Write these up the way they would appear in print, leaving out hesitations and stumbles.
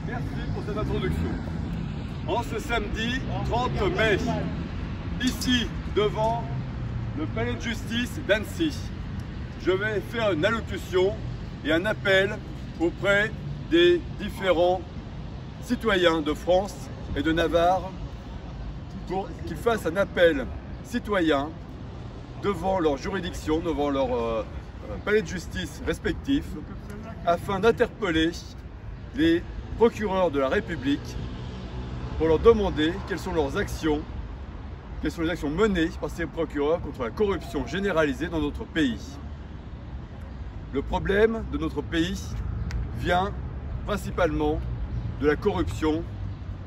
Merci pour cette introduction. En ce samedi 30 mai, ici devant le palais de justice d'Annecy, je vais faire une allocution et un appel auprès des différents citoyens de France et de Navarre pour qu'ils fassent un appel citoyen devant leur juridiction, devant leur palais de justice respectifs, afin d'interpeller les procureurs de la République pour leur demander quelles sont les actions menées par ces procureurs contre la corruption généralisée dans notre pays. Le problème de notre pays vient principalement de la corruption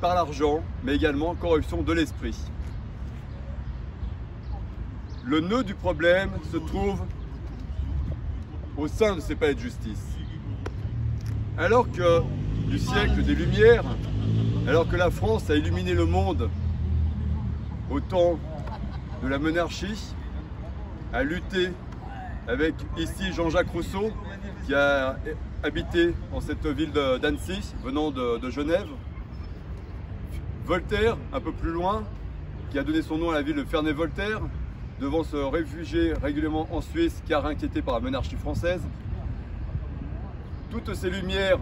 par l'argent, mais également corruption de l'esprit. Le nœud du problème se trouve au sein de ces palais de justice. Alors que du siècle des Lumières, alors que la France a illuminé le monde au temps de la monarchie, a lutté avec ici Jean-Jacques Rousseau, qui a habité en cette ville d'Annecy, venant de Genève. Voltaire, un peu plus loin, qui a donné son nom à la ville de Ferney-Voltaire, devant se réfugier régulièrement en Suisse, car inquiété par la monarchie française. Toutes ces lumières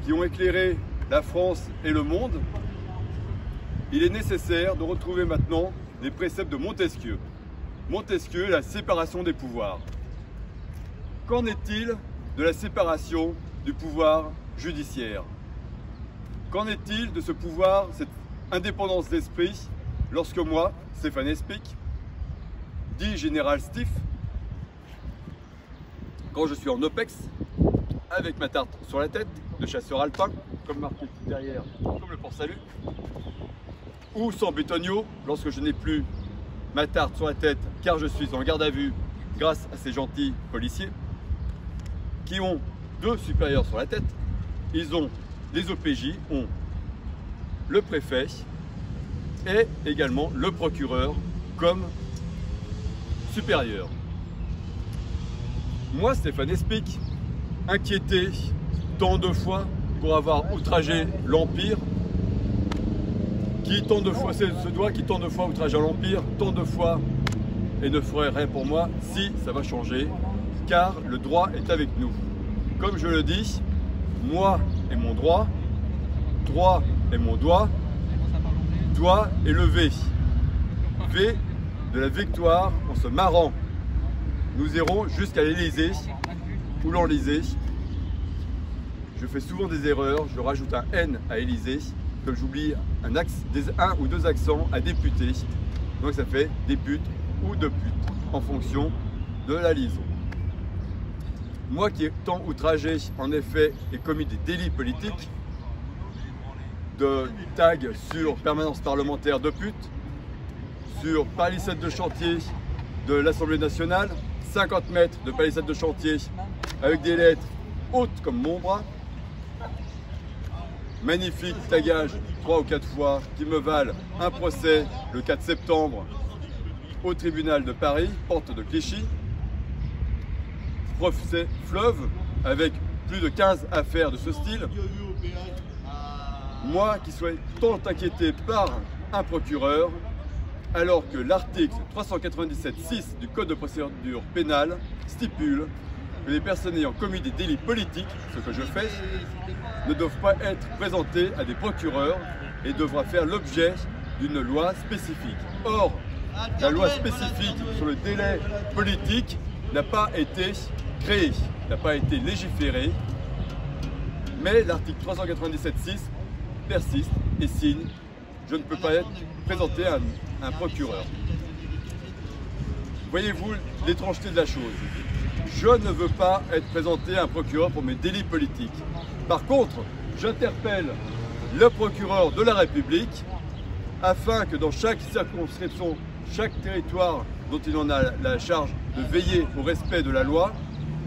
qui ont éclairé la France et le monde, il est nécessaire de retrouver maintenant les préceptes de Montesquieu. Montesquieu, la séparation des pouvoirs. Qu'en est-il de la séparation du pouvoir judiciaire? Qu'en est-il de ce pouvoir, cette indépendance d'esprit, lorsque moi, Stéphane Espic, dit général Stiff, quand je suis en OPEX, avec ma tarte sur la tête, de chasseur alpin, comme marqué derrière, comme le Port-Salut, ou sans bétonio, lorsque je n'ai plus ma tarte sur la tête, car je suis en garde à vue grâce à ces gentils policiers, qui ont deux supérieurs sur la tête. Ils ont, les OPJ ont le préfet et également le procureur comme supérieur. Moi, Stéphane Espic, inquiété tant de fois pour avoir outragé l'Empire, qui tant de fois, c'est ce doigt qui tant de fois outragé l'Empire, tant de fois, et ne ferait rien pour moi si ça va changer, car le droit est avec nous. Comme je le dis, moi et mon droit et mon doigt est le V. V de la victoire en se marrant. Nous irons jusqu'à l'Élysée, ou l'Enlysée. Je fais souvent des erreurs, je rajoute un N à Élysée, comme j'oublie un ou deux accents à député. Donc ça fait députe ou depute, en fonction de la liaison. Moi qui ai tant outragé, en effet, et commis des délits politiques, de tags sur permanence parlementaire de pute, sur palissade de chantier de l'Assemblée nationale, 50 mètres de palissade de chantier avec des lettres hautes comme mon bras, magnifique tagage 3 ou 4 fois qui me valent un procès le 4 septembre au tribunal de Paris, porte de Clichy, procès fleuve avec plus de 15 affaires de ce style. Moi qui suis tant inquiété par un procureur, alors que l'article 397.6 du Code de procédure pénale stipule que les personnes ayant commis des délits politiques, ce que je fais, ne doivent pas être présentées à des procureurs et devra faire l'objet d'une loi spécifique. Or, la loi spécifique sur le délai politique n'a pas été créée, n'a pas été légiférée, mais l'article 397.6 persiste et signe « Je ne peux pas être présenté à un procureur ». Voyez-vous l'étrangeté de la chose? Je ne veux pas être présenté à un procureur pour mes délits politiques. Par contre, j'interpelle le procureur de la République afin que dans chaque circonscription, chaque territoire dont il en a la charge de veiller au respect de la loi,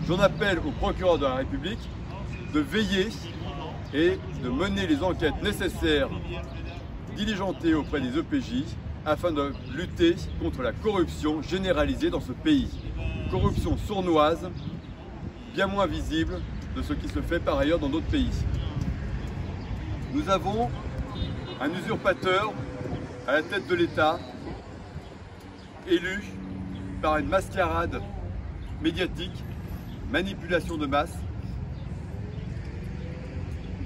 j'en appelle au procureur de la République de veiller et de mener les enquêtes nécessaires diligentées auprès des EPJ afin de lutter contre la corruption généralisée dans ce pays. corruption sournoise, bien moins visible de ce qui se fait par ailleurs dans d'autres pays. Nous avons un usurpateur à la tête de l'État, élu par une mascarade médiatique, manipulation de masse,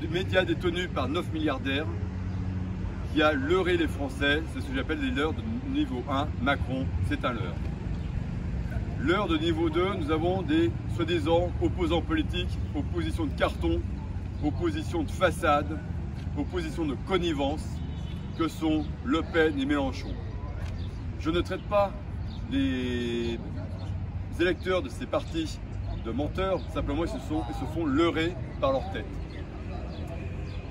des médias détenus par 9 milliardaires, qui a leurré les Français. C'est ce que j'appelle les leurres de niveau 1. Macron, c'est un leurre. Leurre de niveau 2, nous avons des soi-disant opposants politiques, opposition de carton, opposition de façade, opposition de connivence, que sont Le Pen et Mélenchon. Je ne traite pas les électeurs de ces partis de menteurs, simplement ils se font leurrer par leur tête.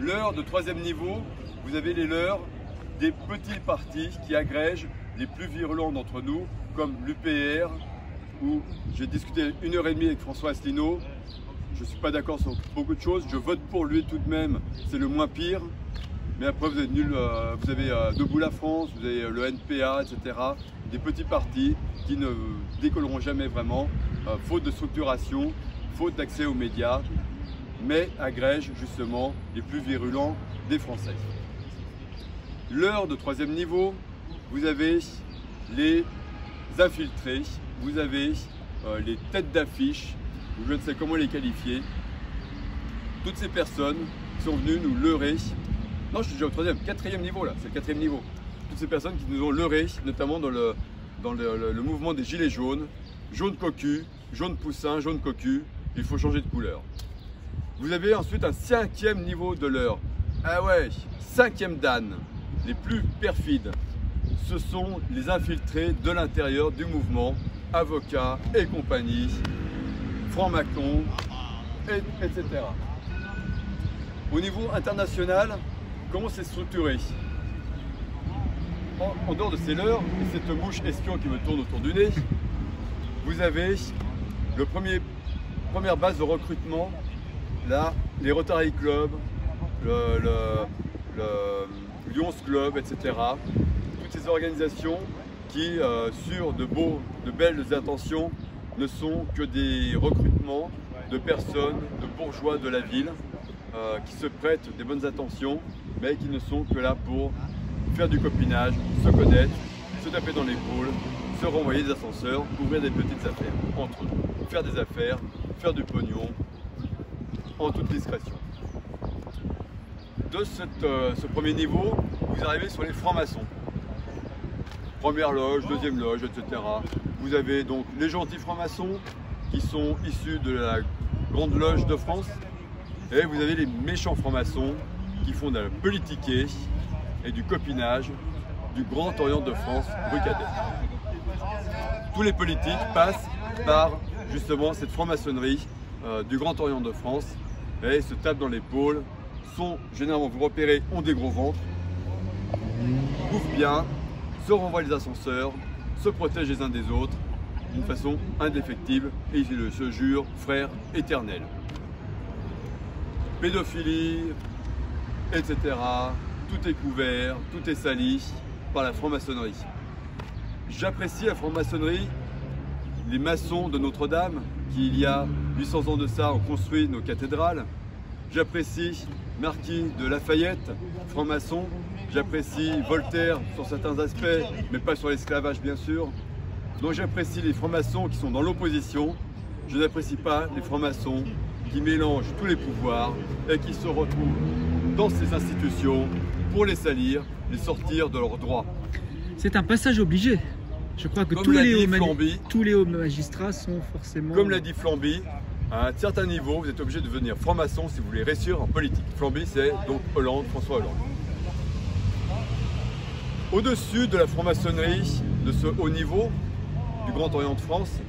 Leurre de troisième niveau, vous avez les leurres des petits partis qui agrègent les plus virulents d'entre nous, comme l'UPR, où j'ai discuté 1h30 avec François Asselineau. Je ne suis pas d'accord sur beaucoup de choses, je vote pour lui tout de même, c'est le moins pire. Mais après vous avez Debout la France, vous avez le NPA, etc. Des petits partis qui ne décolleront jamais vraiment, faute de structuration, faute d'accès aux médias, mais agrègent justement les plus virulents des Français. L'heure de troisième niveau, vous avez les infiltrés, vous avez les têtes d'affiche, ou je ne sais comment les qualifier. Toutes ces personnes qui sont venues nous leurrer. Non, je suis déjà au troisième, quatrième niveau là, c'est le quatrième niveau. Toutes ces personnes qui nous ont leurrés, notamment dans le mouvement des gilets jaunes, jaune cocu, jaune poussin, jaune cocu, il faut changer de couleur. Vous avez ensuite un cinquième niveau de leurre. Ah ouais, cinquième dan, les plus perfides, ce sont les infiltrés de l'intérieur du mouvement, avocats et compagnie, francs-maçons, etc. Au niveau international, comment c'est structuré? En dehors de ces leurres et cette mouche espion qui me tourne autour du nez, vous avez première base de recrutement, là, les Rotary Club, le Lions Club, etc. Toutes ces organisations qui, sur de belles intentions, ne sont que des recrutements de personnes, de bourgeois de la ville, qui se prêtent des bonnes intentions, mais qui ne sont que là pour faire du copinage, se connaître, se taper dans l'épaule, se renvoyer des ascenseurs, ouvrir des petites affaires entre eux, faire des affaires, faire du pognon, en toute discrétion. De ce premier niveau, vous arrivez sur les francs-maçons. Première loge, deuxième loge, etc. Vous avez donc les gentils francs-maçons qui sont issus de la Grande Loge de France, et vous avez les méchants francs-maçons qui font de la politiquée et du copinage du Grand Orient de France, rue Cadet. Tous les politiques passent par justement cette franc-maçonnerie du Grand Orient de France et se tapent dans l'épaule, sont généralement, vous repérez, ont des gros ventres, bouffent bien, se renvoient les ascenseurs, se protègent les uns des autres d'une façon indéfectible et ils se jurent frères éternels. Pédophilie, etc. Tout est couvert, tout est sali par la franc-maçonnerie. J'apprécie la franc-maçonnerie, les maçons de Notre-Dame qui, il y a 800 ans de ça, ont construit nos cathédrales. J'apprécie Marquis de Lafayette, franc-maçon. J'apprécie Voltaire sur certains aspects, mais pas sur l'esclavage bien sûr. Donc j'apprécie les francs-maçons qui sont dans l'opposition. Je n'apprécie pas les francs-maçons qui mélangent tous les pouvoirs et qui se retrouvent dans ces institutions pour les salir, les sortir de leurs droits. C'est un passage obligé. Je crois que tous les hauts magistrats sont forcément... Comme l'a dit Flamby, à un certain niveau, vous êtes obligé de devenir franc-maçon si vous voulez réussir en politique. Flamby, c'est donc Hollande, François Hollande. Au-dessus de la franc-maçonnerie, de ce haut niveau, du Grand Orient de France,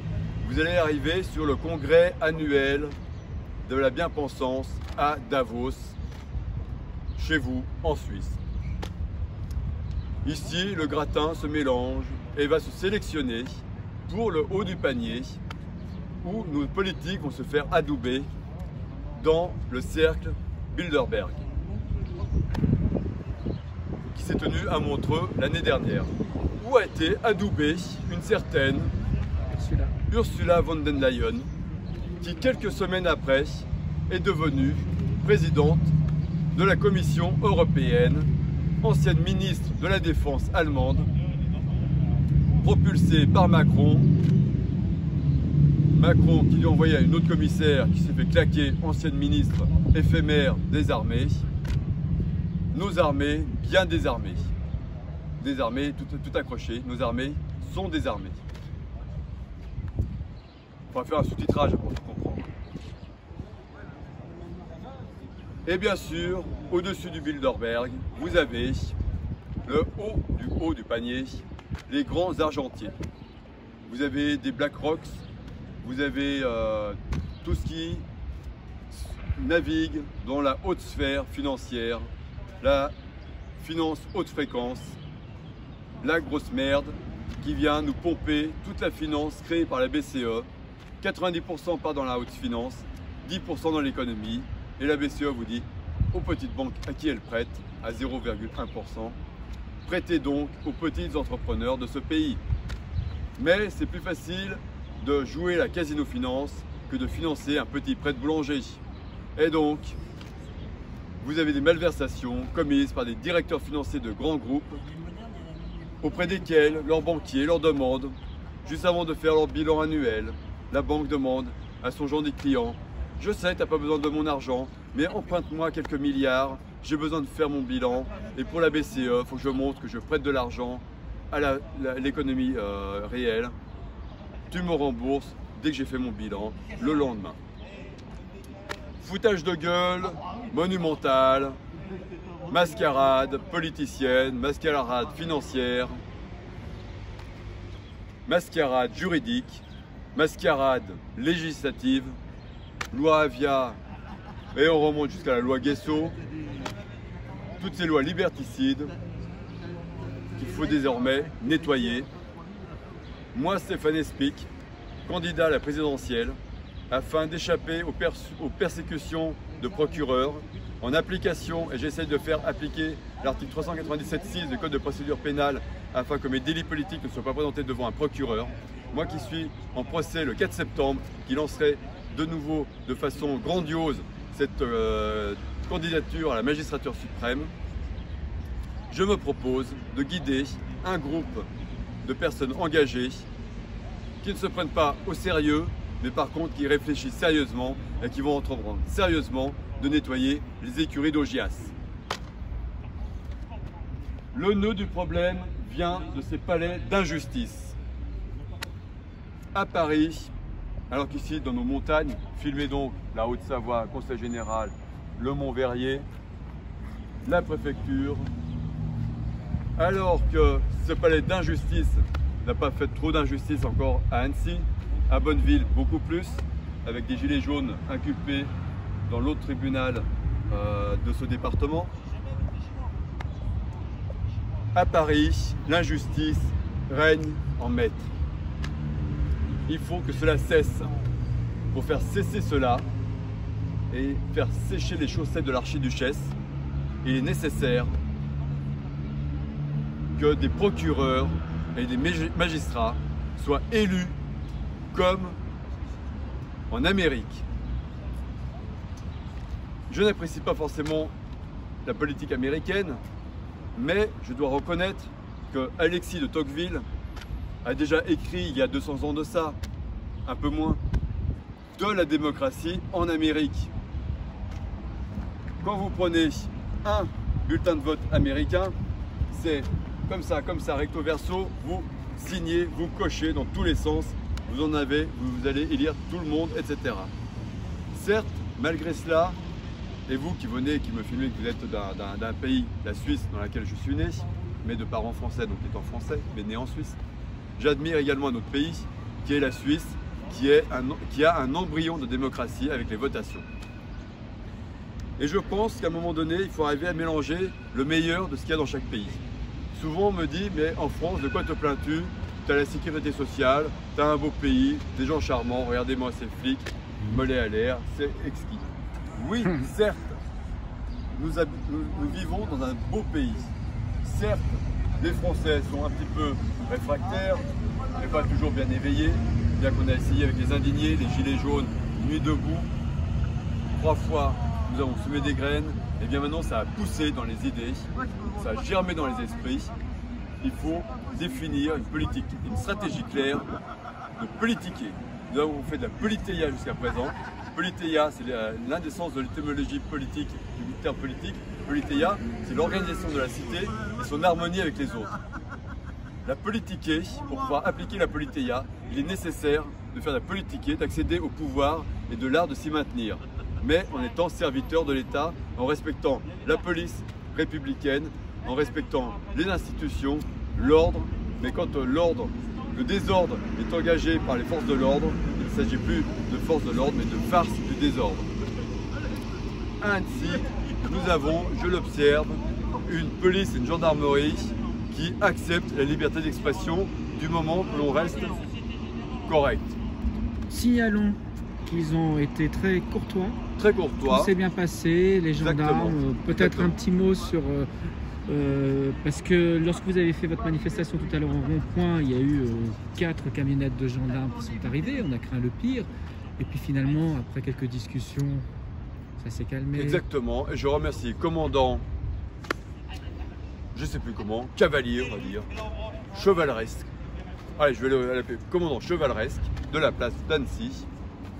vous allez arriver sur le congrès annuel de la bien-pensance à Davos, chez vous, en Suisse. Ici, le gratin se mélange et va se sélectionner pour le haut du panier où nos politiques vont se faire adouber dans le cercle Bilderberg qui s'est tenu à Montreux l'année dernière, où a été adoubée une certaine Ursula von der Leyen, qui quelques semaines après est devenue présidente de la Commission européenne, ancienne ministre de la Défense allemande, propulsée par Macron. Macron qui lui a envoyé à une autre commissaire qui s'est fait claquer, ancienne ministre éphémère des armées. Nos armées bien désarmées. Désarmées, tout accroché, nos armées sont désarmées. On va faire un sous-titrage pour tout comprendre. Et bien sûr, au-dessus du Bilderberg, vous avez le haut du panier, les grands argentiers. Vous avez des BlackRock, vous avez tout ce qui navigue dans la haute sphère financière, la finance haute fréquence, la grosse merde qui vient nous pomper toute la finance créée par la BCE. 90% part dans la haute finance, 10% dans l'économie. Et la BCE vous dit aux petites banques à qui elles prêtent, à 0,1%. Prêtez donc aux petits entrepreneurs de ce pays. Mais c'est plus facile de jouer la casino-finance que de financer un petit prêt de boulanger. Et donc, vous avez des malversations commises par des directeurs financiers de grands groupes auprès desquels leurs banquiers leur demandent, juste avant de faire leur bilan annuel, la banque demande à son gentil client: je sais, tu n'as pas besoin de mon argent, mais emprunte-moi quelques milliards, j'ai besoin de faire mon bilan. Et pour la BCE, il faut que je montre que je prête de l'argent à l'économie réelle. Tu me rembourses dès que j'ai fait mon bilan, le lendemain. Foutage de gueule, monumental, mascarade politicienne, mascarade financière, mascarade juridique, mascarade législative, loi Avia, et on remonte jusqu'à la loi Guesso, toutes ces lois liberticides qu'il faut désormais nettoyer. Moi, Stéphane Espic, candidat à la présidentielle, afin d'échapper aux persécutions de procureurs, en application, et j'essaye de faire appliquer l'article 397.6 du Code de procédure pénale afin que mes délits politiques ne soient pas présentés devant un procureur. Moi qui suis en procès le 4 septembre, qui lancerai de nouveau de façon grandiose cette candidature à la magistrature suprême, je me propose de guider un groupe de personnes engagées qui ne se prennent pas au sérieux, mais par contre qui réfléchissent sérieusement et qui vont entreprendre sérieusement de nettoyer les écuries d'Augias. Le nœud du problème vient de ces palais d'injustice. À Paris, alors qu'ici dans nos montagnes, filmez donc la Haute-Savoie, Conseil Général, le Mont-Verrier, la préfecture, alors que ce palais d'injustice n'a pas fait trop d'injustice encore à Annecy, à Bonneville beaucoup plus, avec des gilets jaunes inculpés dans l'autre tribunal de ce département. À Paris, l'injustice règne en maître. Il faut que cela cesse. Pour faire cesser cela et faire sécher les chaussettes de l'archiduchesse, il est nécessaire que des procureurs et des magistrats soient élus comme en Amérique. Je n'apprécie pas forcément la politique américaine, mais je dois reconnaître que Alexis de Tocqueville a déjà écrit il y a 200 ans de ça, un peu moins, de la démocratie en Amérique. Quand vous prenez un bulletin de vote américain, c'est comme ça, recto verso, vous signez, vous cochez dans tous les sens, vous en avez, vous allez élire tout le monde, etc. Certes, malgré cela, et vous qui venez, qui me filmez, que vous êtes d'un pays, la Suisse, dans laquelle je suis né, mais de parents français, donc étant français, mais né en Suisse, j'admire également un autre pays, qui est la Suisse, qui a un embryon de démocratie avec les votations. Et je pense qu'à un moment donné, il faut arriver à mélanger le meilleur de ce qu'il y a dans chaque pays. Souvent on me dit, mais en France, de quoi te plains-tu? Tu as la sécurité sociale, tu as un beau pays, des gens charmants, regardez-moi ces flics, mollet à l'air, c'est exquis. Oui, certes, nous vivons dans un beau pays. Certes, les Français sont un petit peu réfractaires, mais pas toujours bien éveillés. bien qu'on a essayé avec les indignés, les gilets jaunes, nuit debout, 3 fois nous avons semé des graines, et bien maintenant ça a poussé dans les idées, ça a germé dans les esprits. Il faut définir une politique, une stratégie claire de politiquer. Nous avons fait de la politéia jusqu'à présent. Politéia, c'est l'un des sens de l'étymologie politique, du terme politique. Politéia, c'est l'organisation de la cité et son harmonie avec les autres. La politiquer, pour pouvoir appliquer la politéia, il est nécessaire de faire de la politiquer, d'accéder au pouvoir et de l'art de s'y maintenir, mais en étant serviteur de l'État, en respectant la police républicaine, en respectant les institutions, l'ordre, mais quand le désordre est engagé par les forces de l'ordre, il ne s'agit plus de forces de l'ordre, mais de farce du désordre. Ainsi, nous avons, je l'observe, une police et une gendarmerie qui acceptent la liberté d'expression du moment que l'on reste correct. Signalons qu'ils ont été très courtois. Très courtois. Tout s'est bien passé, les gendarmes. Peut-être un petit mot sur... parce que lorsque vous avez fait votre manifestation tout à l'heure en rond-point, il y a eu 4 camionnettes de gendarmes qui sont arrivées, on a craint le pire. Et puis finalement, après quelques discussions, ça s'est calmé. Exactement, et je remercie le commandant, je ne sais plus comment, cavalier on va dire, chevaleresque. Allez, je vais l'appeler commandant chevaleresque de la place d'Annecy,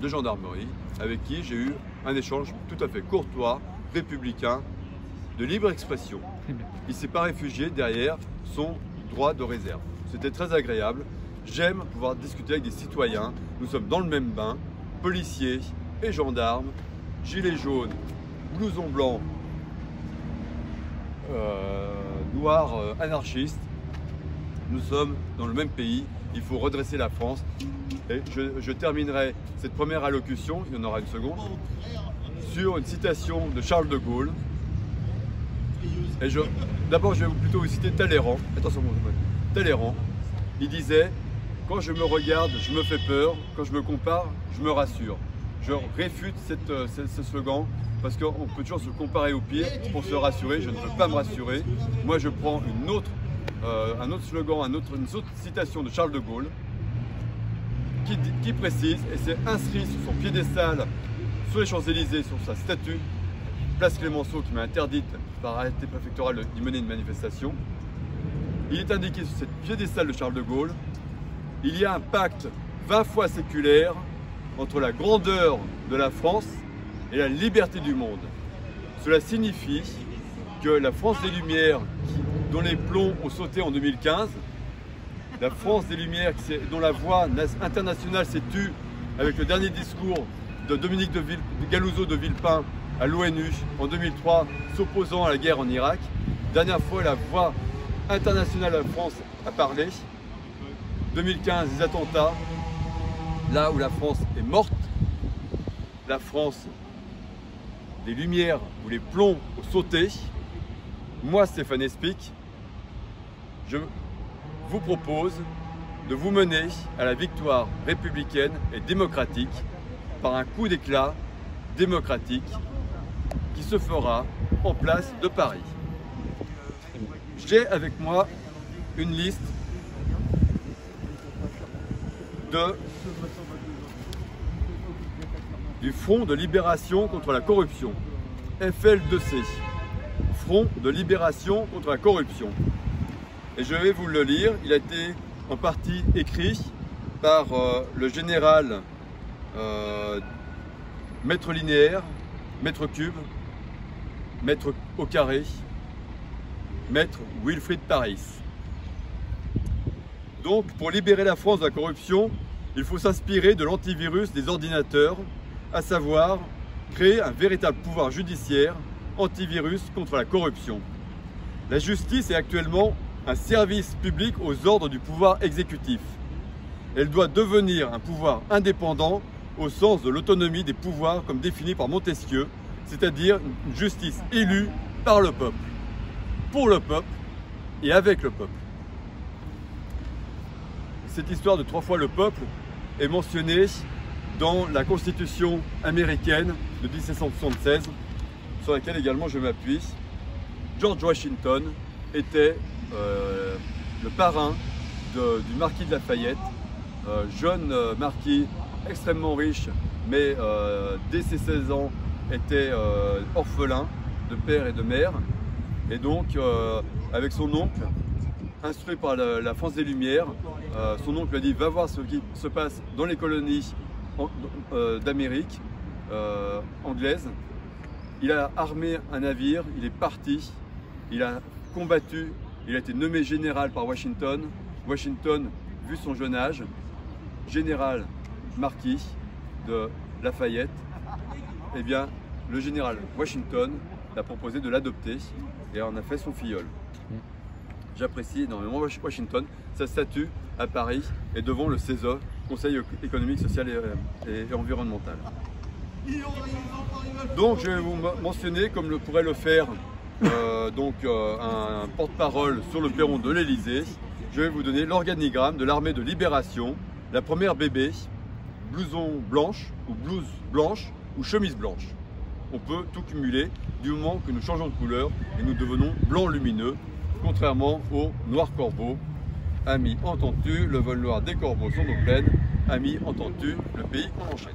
de gendarmerie, avec qui j'ai eu un échange tout à fait courtois, républicain, de libre expression. Il ne s'est pas réfugié derrière son droit de réserve. C'était très agréable. J'aime pouvoir discuter avec des citoyens. Nous sommes dans le même bain, policiers et gendarmes, gilets jaunes, blousons blancs, noirs anarchistes. Nous sommes dans le même pays. Il faut redresser la France. Et je terminerai cette première allocution, il y en aura une seconde, sur une citation de Charles de Gaulle. Et d'abord, je vais plutôt vous citer Talleyrand. Attention, Talleyrand. Il disait « Quand je me regarde, je me fais peur. Quand je me compare, je me rassure. » Je réfute ce slogan parce qu'on peut toujours se comparer au pire pour se rassurer. Je ne peux pas me rassurer. Moi, je prends un autre slogan, une autre citation de Charles de Gaulle qui précise, et c'est inscrit sur son piédestal sur les Champs-Élysées, sur sa statue, place Clémenceau, qui m'a interdite par arrêté préfectoral d'y mener une manifestation. Il est indiqué sur cette piédestal de Charles de Gaulle, il y a un pacte 20 fois séculaire entre la grandeur de la France et la liberté du monde. Cela signifie que la France des Lumières, dont les plombs ont sauté en 2015, la France des Lumières dont la voix internationale s'est tue avec le dernier discours de Dominique de Galouzeau de Villepin à l'ONU en 2003, s'opposant à la guerre en Irak. Dernière fois, la voix internationale de la France a parlé. 2015, les attentats, là où la France est morte, la France des Lumières où les plombs ont sauté. Moi, Stéphane Espic, je vous propose de vous mener à la victoire républicaine et démocratique par un coup d'éclat démocratique qui se fera en place de Paris. J'ai avec moi une liste du Front de libération contre la corruption, FL2C, Front de libération contre la corruption. Et je vais vous le lire, il a été en partie écrit par le général maître linéaire, maître cube, maître au carré, maître Wilfrid Paris. Donc, pour libérer la France de la corruption, il faut s'inspirer de l'antivirus des ordinateurs, à savoir créer un véritable pouvoir judiciaire antivirus contre la corruption. La justice est actuellement un service public aux ordres du pouvoir exécutif. Elle doit devenir un pouvoir indépendant au sens de l'autonomie des pouvoirs comme défini par Montesquieu, c'est-à-dire une justice élue par le peuple, pour le peuple et avec le peuple. Cette histoire de 3 fois le peuple est mentionnée dans la Constitution américaine de 1776, sur laquelle également je m'appuie. George Washington était le parrain du marquis de Lafayette, jeune marquis extrêmement riche, mais dès ses 16 ans était orphelin de père et de mère. Et donc, avec son oncle, instruit par la France des Lumières, son oncle lui a dit « Va voir ce qui se passe dans les colonies d'Amérique anglaise ». Il a armé un navire, il est parti, il a combattu, il a été nommé général par Washington. Washington, vu son jeune âge, général marquis de Lafayette, eh bien, le général Washington a proposé de l'adopter et en a fait son filleul. J'apprécie énormément Washington, sa statue à Paris et devant le CESE, Conseil économique, social et environnemental. Donc je vais vous mentionner, comme pourrait le faire un porte-parole sur le perron de l'Elysée, je vais vous donner l'organigramme de l'armée de libération, la première bébé, blouson blanche ou blouse blanche ou chemise blanche. On peut tout cumuler du moment que nous changeons de couleur et nous devenons blanc lumineux, contrairement au noir corbeau. Amis, entends-tu, le vol noir des corbeaux sont nos plaines. Amis, entends-tu, le pays qu'on enchaîne.